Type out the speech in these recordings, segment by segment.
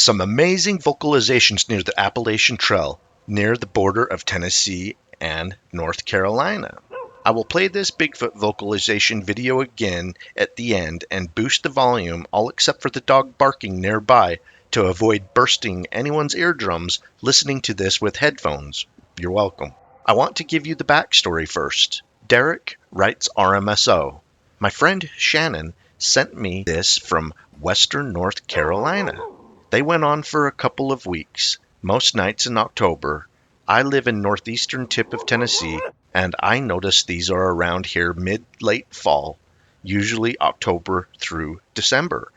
Some amazing vocalizations near the Appalachian Trail, near the border of Tennessee and North Carolina. I will play this Bigfoot vocalization video again at the end and boost the volume, all except for the dog barking nearby, to avoid bursting anyone's eardrums listening to this with headphones. You're welcome. I want to give you the backstory first. Derek writes RMSO. My friend Shannon sent me this from Western North Carolina. They went on for a couple of weeks, most nights in October. I live in northeastern tip of Tennessee, and I notice these are around here mid-late fall, usually October through December.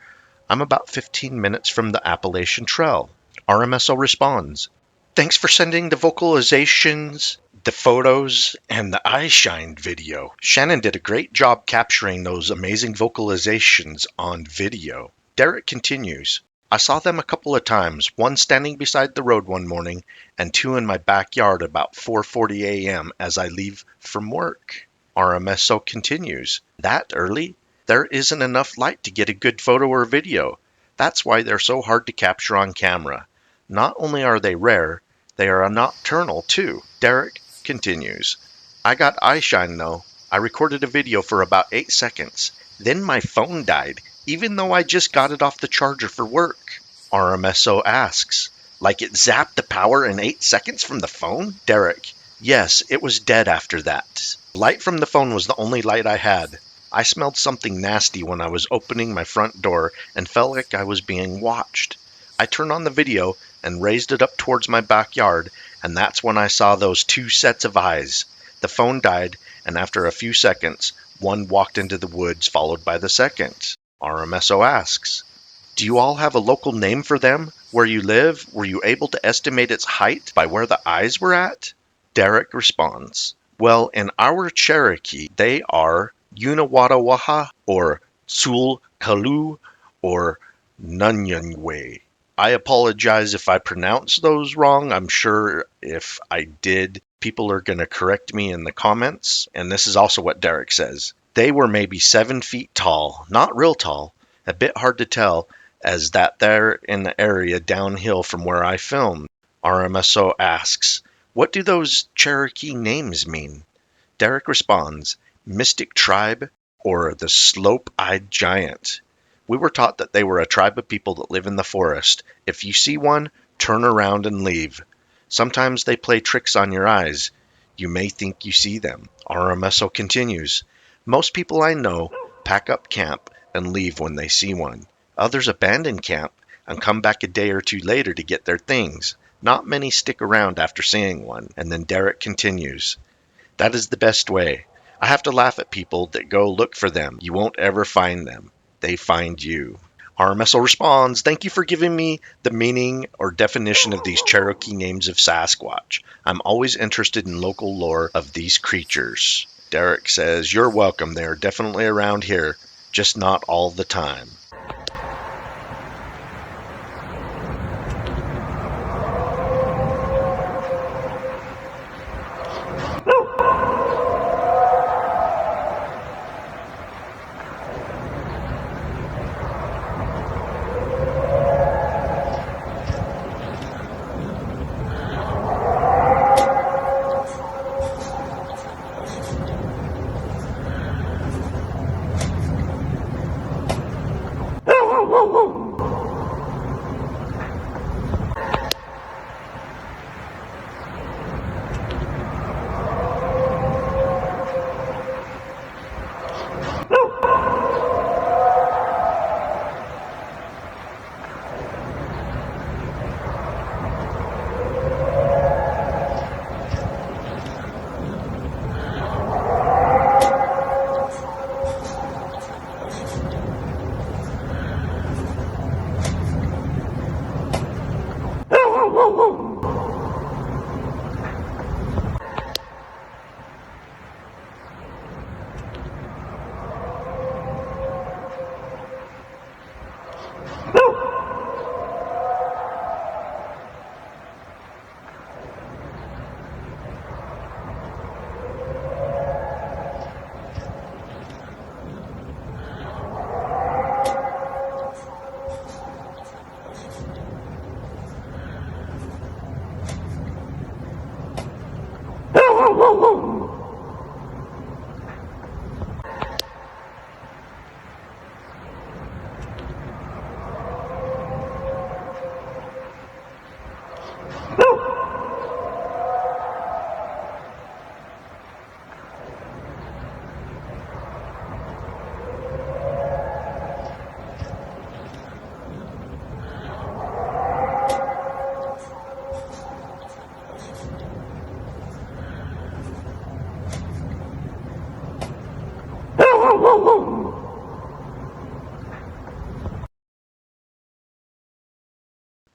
I'm about 15 minutes from the Appalachian Trail. RMSO responds, "Thanks for sending the vocalizations, the photos, and the eye shine video. Shannon did a great job capturing those amazing vocalizations on video." Derek continues, "I saw them a couple of times, one standing beside the road one morning, and two in my backyard about 4:40 a.m. as I leave from work." RMSO continues, "That early? There isn't enough light to get a good photo or video. That's why they're so hard to capture on camera. Not only are they rare, they are nocturnal too." Derek continues, "I got eye shine though. I recorded a video for about 8 seconds. Then my phone died, even though I just got it off the charger for work." RMSO asks, "Like it zapped the power in 8 seconds from the phone?" Derek, "Yes, it was dead after that. Light from the phone was the only light I had. I smelled something nasty when I was opening my front door and felt like I was being watched. I turned on the video and raised it up towards my backyard, and that's when I saw those two sets of eyes. The phone died, and after a few seconds, one walked into the woods followed by the second." RMSO asks, "Do you all have a local name for them? Where you live, were you able to estimate its height by where the eyes were at?" Derek responds, "Well, in our Cherokee, they are Unawadawaha or Sulkalu or Nunyangwe. I apologize if I pronounce those wrong. I'm sure if I did, people are going to correct me in the comments." And this is also what Derek says. "They were maybe 7 feet tall, not real tall, a bit hard to tell as that they're in the area downhill from where I filmed." RMSO asks, "What do those Cherokee names mean?" Derek responds, "Mystic Tribe or the Slope-Eyed Giant. We were taught that they were a tribe of people that live in the forest. If you see one, turn around and leave. Sometimes they play tricks on your eyes. You may think you see them." RMSO continues, "Most people I know pack up camp and leave when they see one. Others abandon camp and come back a day or two later to get their things. Not many stick around after seeing one." And then Derek continues, "That is the best way. I have to laugh at people that go look for them. You won't ever find them. They find you." RMSO responds, "Thank you for giving me the meaning or definition of these Cherokee names of Sasquatch. I'm always interested in local lore of these creatures." Derek says, "You're welcome. They are definitely around here, just not all the time."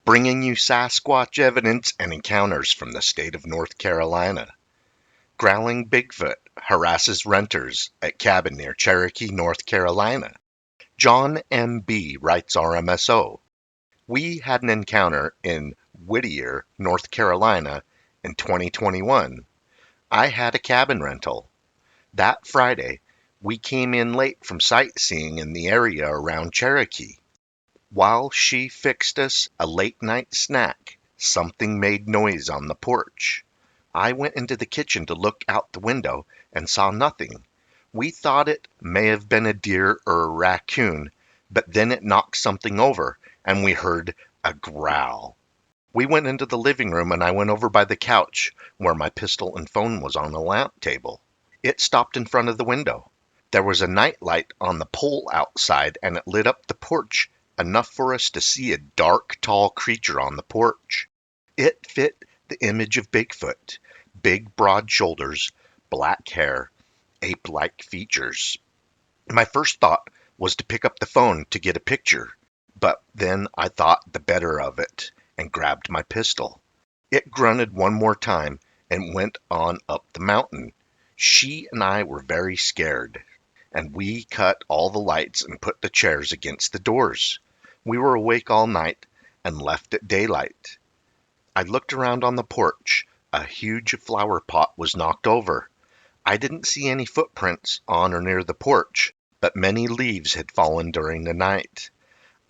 Bringing you Sasquatch evidence and encounters from the state of North Carolina. Growling Bigfoot harasses renters at cabin near Cherokee, North Carolina. John M.B. writes RMSO. We had an encounter in Whittier, North Carolina in 2021. I had a cabin rental. That Friday, we came in late from sightseeing in the area around Cherokee. While she fixed us a late-night snack, something made noise on the porch. I went into the kitchen to look out the window and saw nothing. We thought it may have been a deer or a raccoon, but then it knocked something over, and we heard a growl. We went into the living room, and I went over by the couch where my pistol and phone was on a lamp table. It stopped in front of the window. There was a nightlight on the pole outside, and it lit up the porch enough for us to see a dark, tall creature on the porch. It fit the image of Bigfoot. Big, broad shoulders, black hair, ape-like features. My first thought was to pick up the phone to get a picture, but then I thought the better of it and grabbed my pistol. It grunted one more time and went on up the mountain. She and I were very scared, and we cut all the lights and put the chairs against the doors. We were awake all night and left at daylight. I looked around on the porch. A huge flower pot was knocked over. I didn't see any footprints on or near the porch, but many leaves had fallen during the night.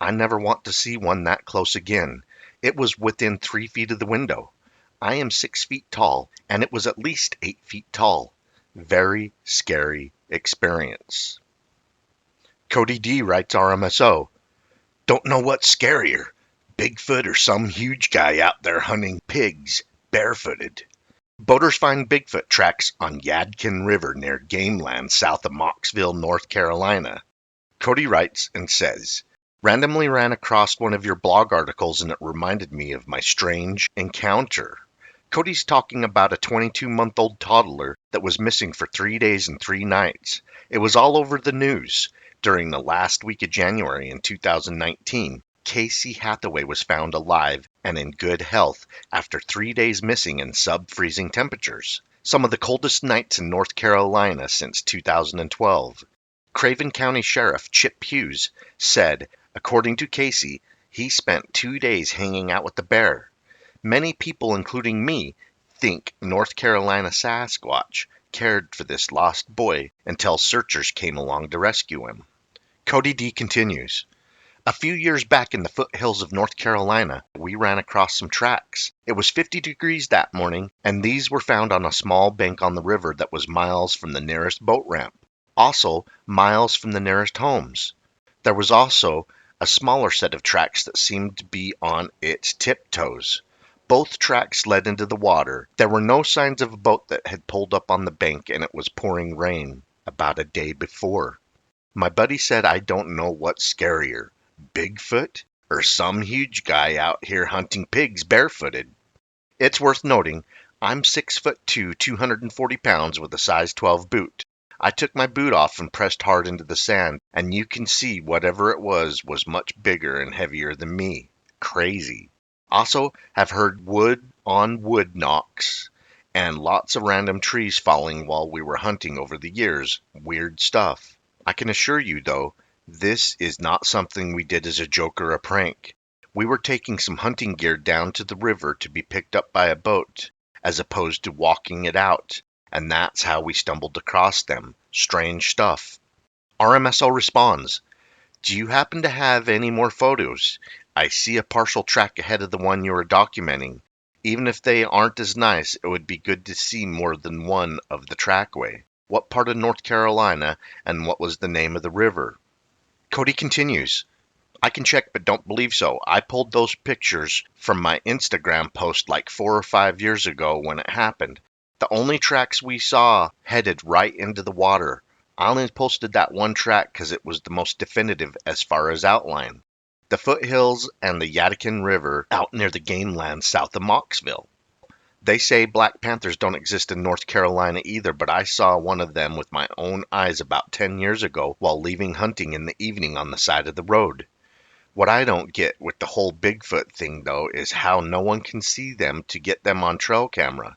I never want to see one that close again. It was within 3 feet of the window. I am 6 feet tall, and it was at least 8 feet tall. Very scary experience. Cody D writes RMSO. Don't know what's scarier, Bigfoot or some huge guy out there hunting pigs barefooted. Boaters find Bigfoot tracks on Yadkin River near Gameland south of Mocksville, North Carolina. Cody writes and says, randomly ran across one of your blog articles and it reminded me of my strange encounter. Cody's talking about a 22-month-old toddler that was missing for 3 days and 3 nights. It was all over the news. During the last week of January in 2019, Casey Hathaway was found alive and in good health after 3 days missing in sub-freezing temperatures, some of the coldest nights in North Carolina since 2012. Craven County Sheriff Chip Hughes said, according to Casey, he spent 2 days hanging out with the bear. Many people, including me, think North Carolina Sasquatch cared for this lost boy until searchers came along to rescue him. Cody D continues, a few years back in the foothills of North Carolina, we ran across some tracks. It was 50 degrees that morning, and these were found on a small bank on the river that was miles from the nearest boat ramp, also miles from the nearest homes. There was also a smaller set of tracks that seemed to be on its tiptoes. Both tracks led into the water. There were no signs of a boat that had pulled up on the bank, and it was pouring rain about a day before. My buddy said I don't know what's scarier, Bigfoot or some huge guy out here hunting pigs barefooted. It's worth noting, I'm 6'2", 240 pounds with a size 12 boot. I took my boot off and pressed hard into the sand, and you can see whatever it was much bigger and heavier than me. Crazy. Also, have heard wood on wood knocks and lots of random trees falling while we were hunting over the years. Weird stuff. I can assure you, though, this is not something we did as a joke or a prank. We were taking some hunting gear down to the river to be picked up by a boat, as opposed to walking it out, and that's how we stumbled across them. Strange stuff. RMSO responds, do you happen to have any more photos? I see a partial track ahead of the one you are documenting. Even if they aren't as nice, it would be good to see more than one of the trackway. What part of North Carolina, and what was the name of the river? Cody continues, I can check, but don't believe so. I pulled those pictures from my Instagram post like 4 or 5 years ago when it happened. The only tracks we saw headed right into the water. I only posted that one track because it was the most definitive as far as outline. The foothills and the Yadkin River out near the game land south of Mocksville. They say black panthers don't exist in North Carolina either, but I saw one of them with my own eyes about 10 years ago while leaving hunting in the evening on the side of the road. What I don't get with the whole Bigfoot thing, though, is how no one can see them to get them on trail camera.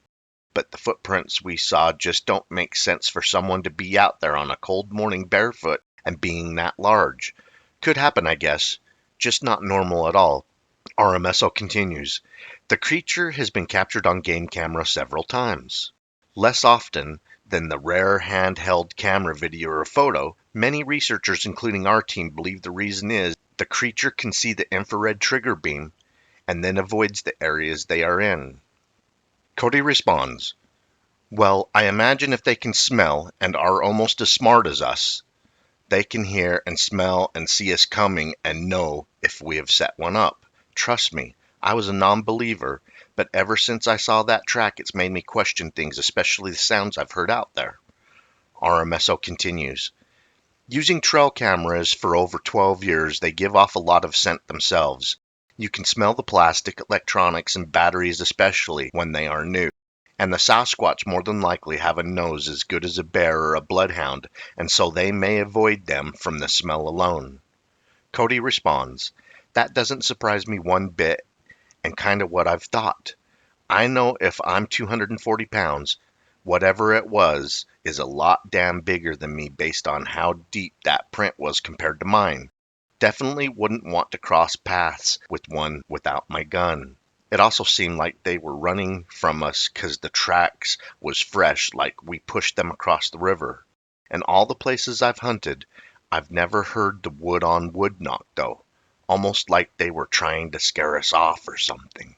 But the footprints we saw just don't make sense for someone to be out there on a cold morning barefoot and being that large. Could happen, I guess. Just not normal at all. RMSO continues. The creature has been captured on game camera several times. Less often than the rare handheld camera video or photo, many researchers, including our team, believe the reason is the creature can see the infrared trigger beam and then avoids the areas they are in. Cody responds, well, I imagine if they can smell and are almost as smart as us, they can hear and smell and see us coming and know if we have set one up. Trust me, I was a non-believer, but ever since I saw that track, it's made me question things, especially the sounds I've heard out there. RMSO continues. Using trail cameras for over 12 years, they give off a lot of scent themselves. You can smell the plastic, electronics, and batteries especially when they are new. And the Sasquatch more than likely have a nose as good as a bear or a bloodhound, and so they may avoid them from the smell alone. Cody responds, that doesn't surprise me one bit, and kind of what I've thought. I know if I'm 240 pounds, whatever it was is a lot damn bigger than me based on how deep that print was compared to mine. Definitely wouldn't want to cross paths with one without my gun. It also seemed like they were running from us 'cause the tracks was fresh, like we pushed them across the river. And all the places I've hunted, I've never heard the wood on wood knock though, almost like they were trying to scare us off or something.